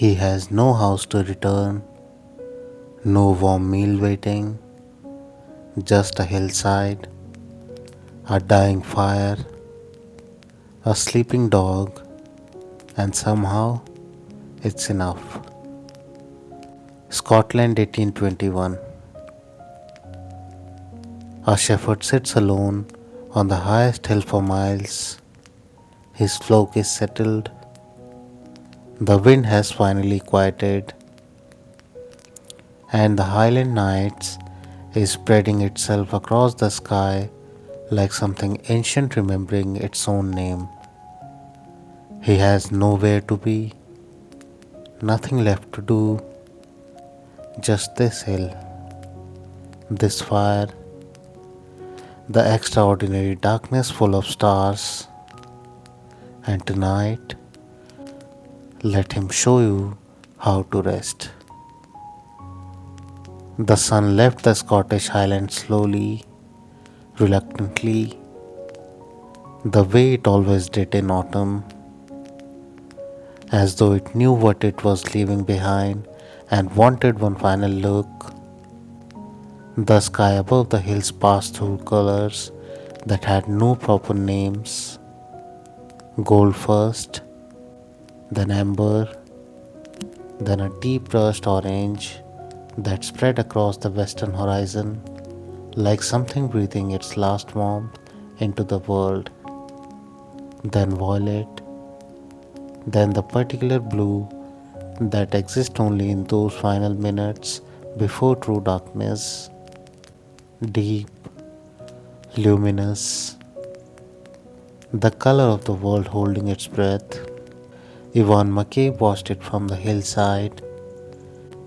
He has no house to return, no warm meal waiting, just a hillside, a dying fire, a sleeping dog, and somehow it's enough. Scotland 1821. A shepherd sits alone on the highest hill for miles. His flock is settled. The wind has finally quieted, and the Highland nights is spreading itself across the sky like something ancient remembering its own name. He has nowhere to be, nothing left to do, just this hill, this fire, the extraordinary darkness full of stars, and tonight let him show you how to rest. The sun left the Scottish Highlands slowly, reluctantly, the way it always did in autumn, as though it knew what it was leaving behind and wanted one final look. The sky above the hills passed through colors that had no proper names: gold first, then amber, then a deep rust orange that spread across the western horizon like something breathing its last warmth into the world, then violet, then the particular blue that exists only in those final minutes before true darkness, deep, luminous, the color of the world holding its breath. Ivan McCabe watched it from the hillside.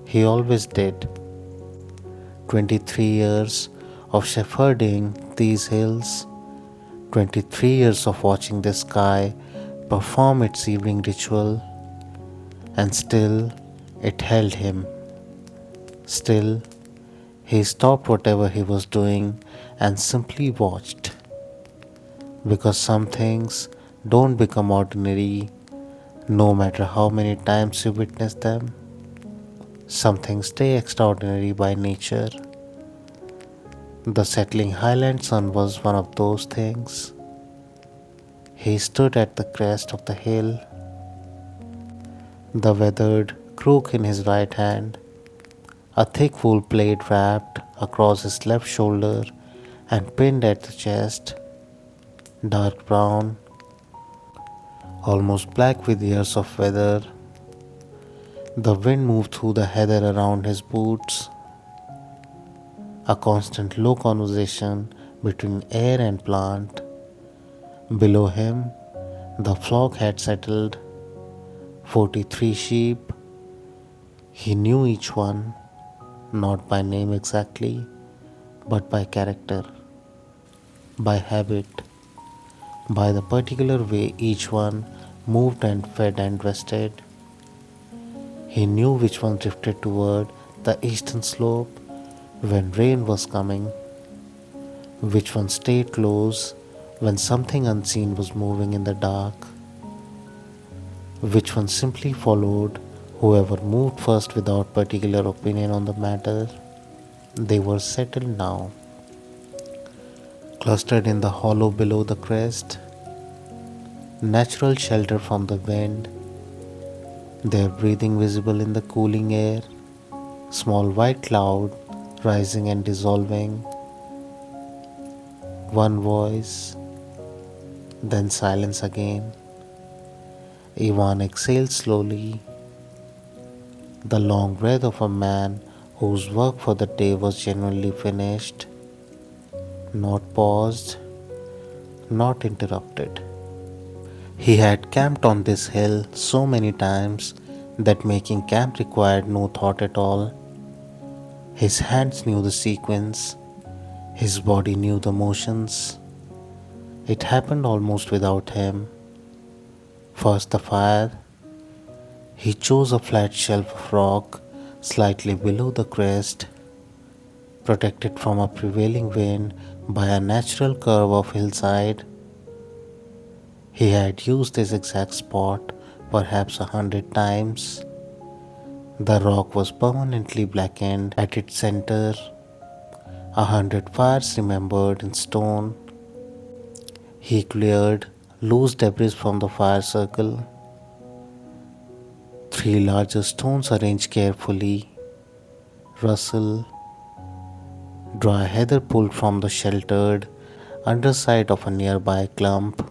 He always did. 23 years of shepherding these hills, 23 years of watching the sky perform its evening ritual, and still it held him. Still, he stopped whatever he was doing and simply watched. Because some things don't become ordinary no matter how many times you witness them. Some things stay extraordinary by nature. The settling Highland sun was one of those things. He stood at the crest of the hill, the weathered crook in his right hand, a thick wool plaid wrapped across his left shoulder and pinned at the chest, dark brown, almost black with years of weather. The wind moved through the heather around his boots, a constant low conversation between air and plant. Below him, the flock had settled, 43 sheep. He knew each one, not by name exactly, but by character, by habit, by the particular way each one moved and fed and rested. He knew which one drifted toward the eastern slope when rain was coming, which one stayed close when something unseen was moving in the dark, which one simply followed whoever moved first without particular opinion on the matter. They were settled now, clustered in the hollow below the crest, natural shelter from the wind, their breathing visible in the cooling air, small white cloud rising and dissolving, one voice, then silence again. Ivan exhaled slowly, the long breath of a man whose work for the day was genuinely finished, not paused, not interrupted. He had camped on this hill so many times that making camp required no thought at all. His hands knew the sequence, his body knew the motions. It happened almost without him. First the fire. He chose a flat shelf of rock slightly below the crest, protected from a prevailing wind by a natural curve of hillside. He had used this exact spot perhaps 100 times. The rock was permanently blackened at its center, 100 fires remembered in stone. He cleared loose debris from the fire circle. Three larger stones arranged carefully. Rustle, dry heather pulled from the sheltered underside of a nearby clump.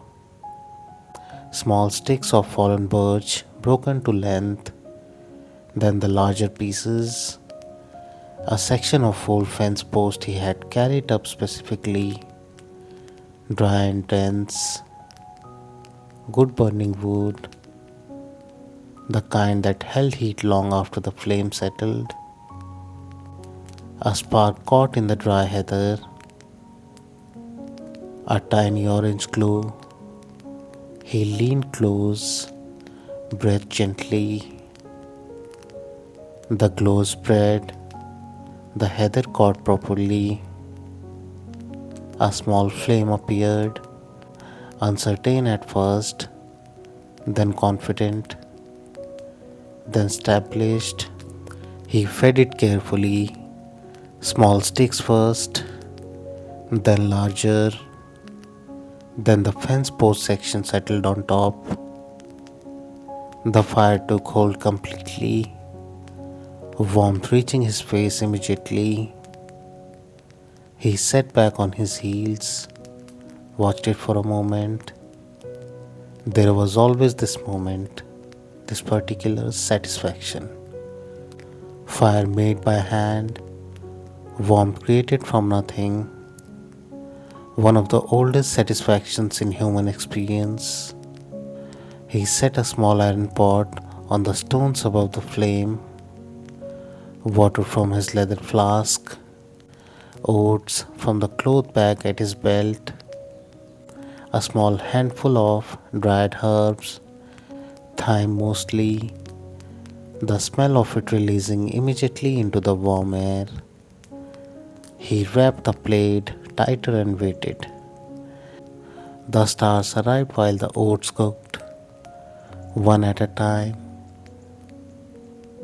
Small sticks of fallen birch broken to length. Then the larger pieces. A section of old fence post he had carried up specifically. Dry and dense. Good burning wood. The kind that held heat long after the flame settled. A spark caught in the dry heather. A tiny orange glow. He leaned close, breathed gently. The glow spread. The heather caught properly. A small flame appeared, uncertain at first, then confident, then established. He fed it carefully, small sticks first, then larger, then the fence post section settled on top. The fire took hold completely, warmth reaching his face immediately. He sat back on his heels, watched it for a moment. There was always this moment, this particular satisfaction. Fire made by hand, warmth created from nothing. One of the oldest satisfactions in human experience. He set a small iron pot on the stones above the flame, water from his leather flask, oats from the cloth bag at his belt, a small handful of dried herbs, thyme mostly, the smell of it releasing immediately into the warm air. He wrapped the plate tighter and waited. The stars arrived while the oats cooked, one at a time,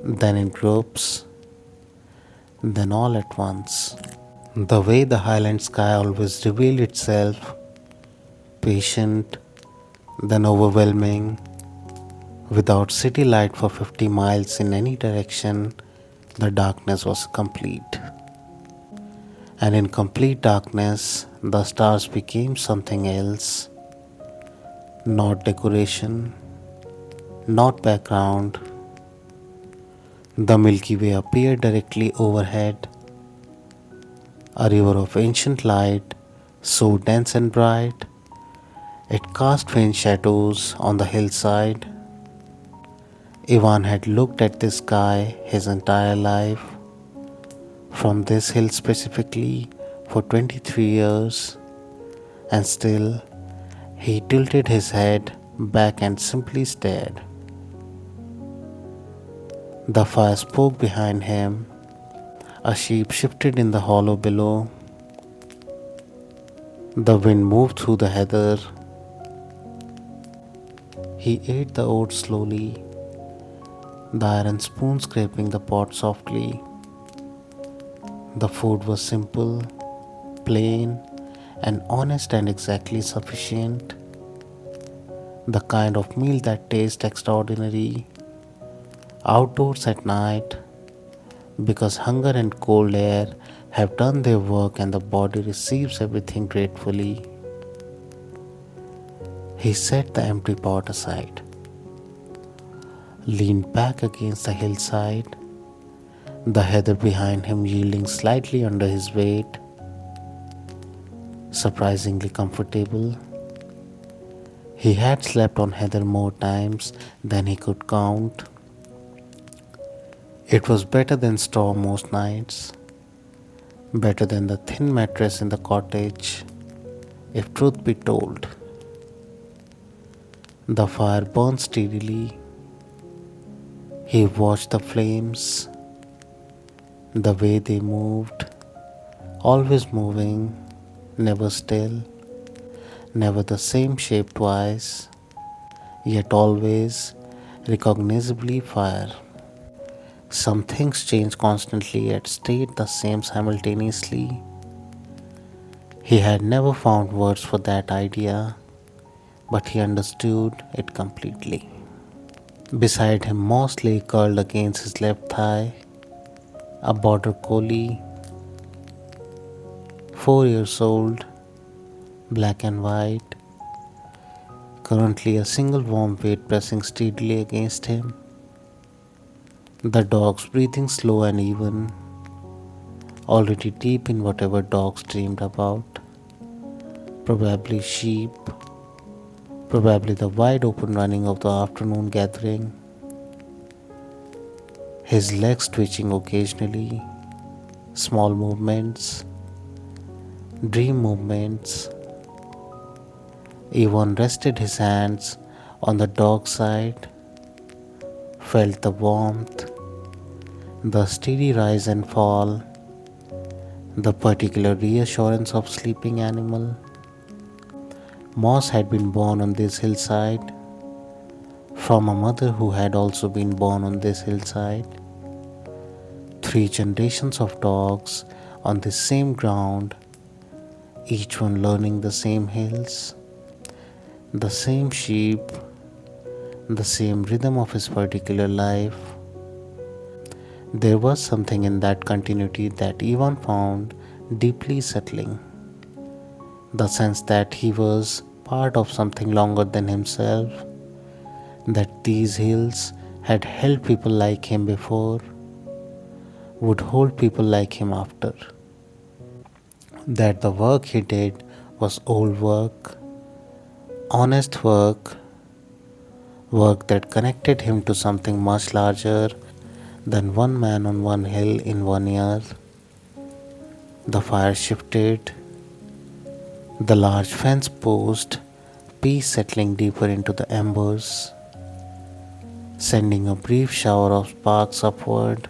then in groups, then all at once. The way the Highland sky always revealed itself, patient, then overwhelming, without city light for 50 miles in any direction, the darkness was complete. And in complete darkness, the stars became something else, not decoration, not background. The Milky Way appeared directly overhead, a river of ancient light, so dense and bright, it cast faint shadows on the hillside. Ivan had looked at this sky his entire life, from this hill specifically, for 23 years, and still he tilted his head back and simply stared. The fire spoke behind him. A sheep shifted in the hollow below. The wind moved through the heather. He ate the oats slowly, the iron spoon scraping the pot softly. The food was simple, plain, and honest and exactly sufficient. The kind of meal that tastes extraordinary outdoors at night because hunger and cold air have done their work and the body receives everything gratefully. He set the empty pot aside, leaned back against the hillside, the heather behind him yielding slightly under his weight, surprisingly comfortable. He had slept on heather more times than he could count. It was better than straw most nights, better than the thin mattress in the cottage, if truth be told. The fire burned steadily. He watched the flames, the way they moved, always moving, never still, never the same shape twice, yet always recognizably fire. Some things change constantly yet stayed the same simultaneously. He had never found words for that idea, but he understood it completely. Beside him, Mosley curled against his left thigh, a border collie, 4 years old, black and white, currently a single warm weight pressing steadily against him. The dog's breathing slow and even, already deep in whatever dogs dreamed about. Probably sheep, probably the wide open running of the afternoon gathering, his legs twitching occasionally, small movements, dream movements. Yvonne rested his hands on the dog's side, felt the warmth, the steady rise and fall, the particular reassurance of sleeping animal. Moss had been born on this hillside from a mother who had also been born on this hillside. 3 generations of dogs on the same ground, each one learning the same hills, the same sheep, the same rhythm of his particular life. There was something in that continuity that Ivan found deeply settling. The sense that he was part of something longer than himself, that these hills had held people like him before, would hold people like him after. That the work he did was old work, honest work, work that connected him to something much larger than one man on one hill in 1 year. The fire shifted, the large fence post, peace settling deeper into the embers, sending a brief shower of sparks upward.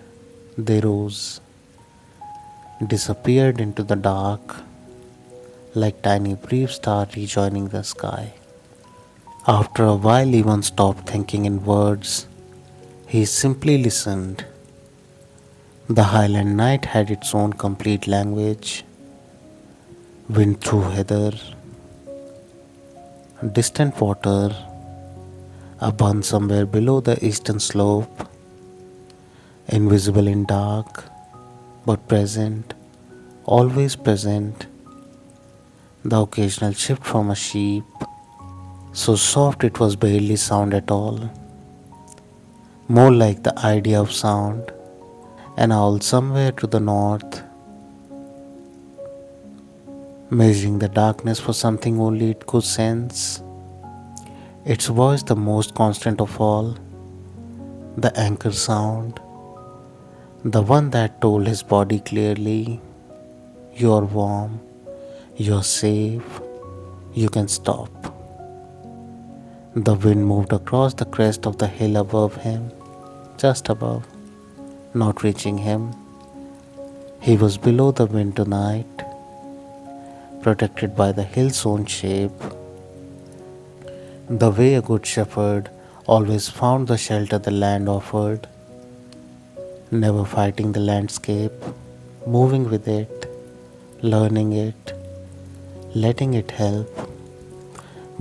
They rose, disappeared into the dark, like tiny brief stars rejoining the sky. After a while, Ivan stopped thinking in words. He simply listened. The Highland night had its own complete language. Wind through heather, distant water, a bun somewhere below the eastern slope, invisible in dark, but present, always present. The occasional shift from a sheep, so soft it was barely sound at all, more like the idea of sound. An owl somewhere to the north, measuring the darkness for something only it could sense. Its voice the most constant of all, the anchor sound, the one that told his body clearly, "You're warm, you're safe, you can stop." The wind moved across the crest of the hill above him, just above, not reaching him. He was below the wind tonight, protected by the hill's own shape, the way a good shepherd always found the shelter the land offered, never fighting the landscape, moving with it, learning it, letting it help.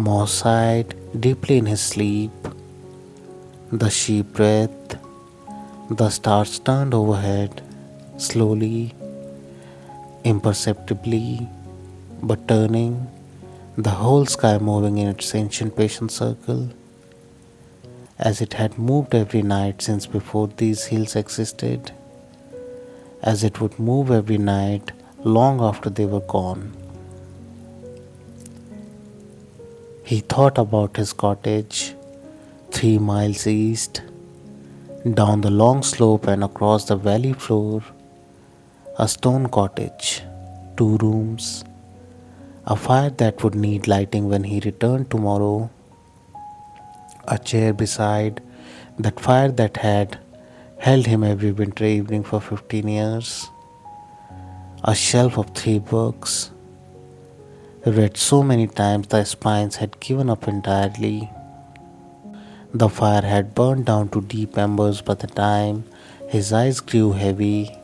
Moss sighed deeply in his sleep. The sheep breathed. The stars turned overhead, slowly, imperceptibly, but turning, the whole sky moving in its ancient patient circle, as it had moved every night since before these hills existed, as it would move every night long after they were gone. He thought about his cottage, 3 miles east, down the long slope and across the valley floor, a stone cottage, 2 rooms, a fire that would need lighting when he returned tomorrow, a chair beside that fire that had held him every winter evening for 15 years, a shelf of 3 books, read so many times the spines had given up entirely. The fire had burned down to deep embers by the time His eyes grew heavy,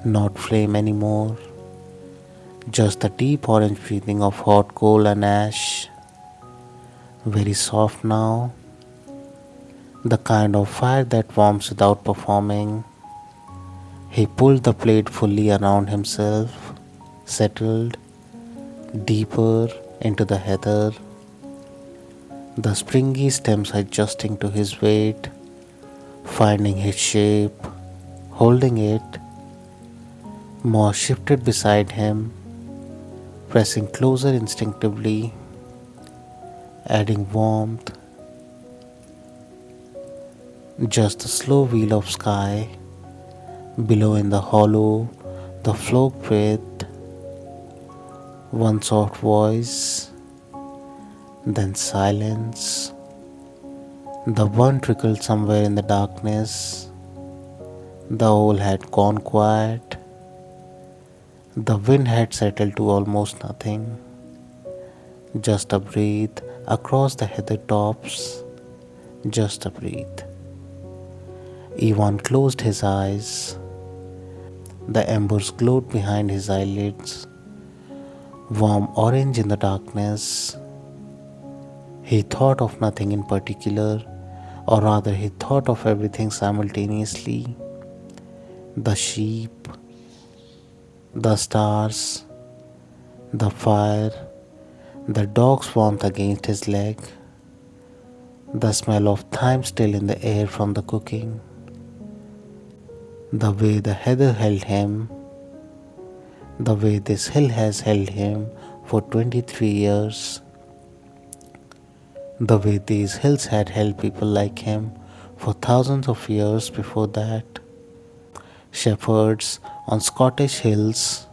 not flame anymore, just the deep orange breathing of hot coal and ash. Very soft now, the kind of fire that warms without performing. He pulled the plate fully around himself, settled deeper into the heather, the springy stems adjusting to his weight, finding his shape, holding it. Moss shifted beside him, pressing closer instinctively, adding warmth. Just the slow wheel of sky below in the hollow, the flock breathed, one soft voice, then silence. The one trickled somewhere in the darkness. The owl had gone quiet. The wind had settled to almost nothing. Just a breath across the heather tops. Just a breath. Ivan closed his eyes. The embers glowed behind his eyelids, warm orange in the darkness. He thought of nothing in particular, or rather, he thought of everything simultaneously: the sheep, the stars, the fire, the dog's warmth against his leg, the smell of thyme still in the air from the cooking, the way the heather held him, the way this hill has held him for 23 years, the way these hills had held people like him for thousands of years before that. Shepherds on Scottish hills,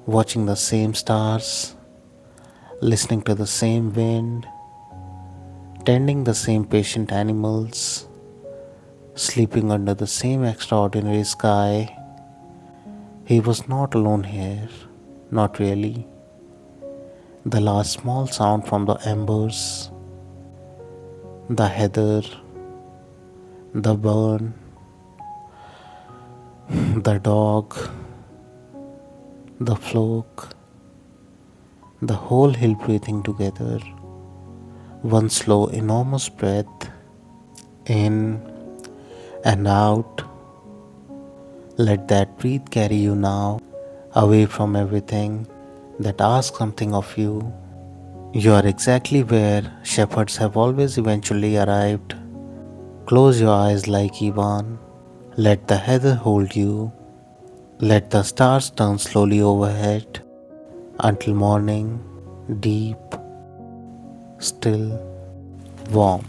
watching the same stars, listening to the same wind, tending the same patient animals, sleeping under the same extraordinary sky. He was not alone here, not really. The last small sound from the embers, the heather, the burn, the dog, the flock, the whole hill breathing together. One slow, enormous breath in and out. Let that breath carry you now, away from everything that asks something of you. You are exactly where shepherds have always eventually arrived. Close your eyes like Ivan. Let the heather hold you. Let the stars turn slowly overhead until morning, deep, still, warm.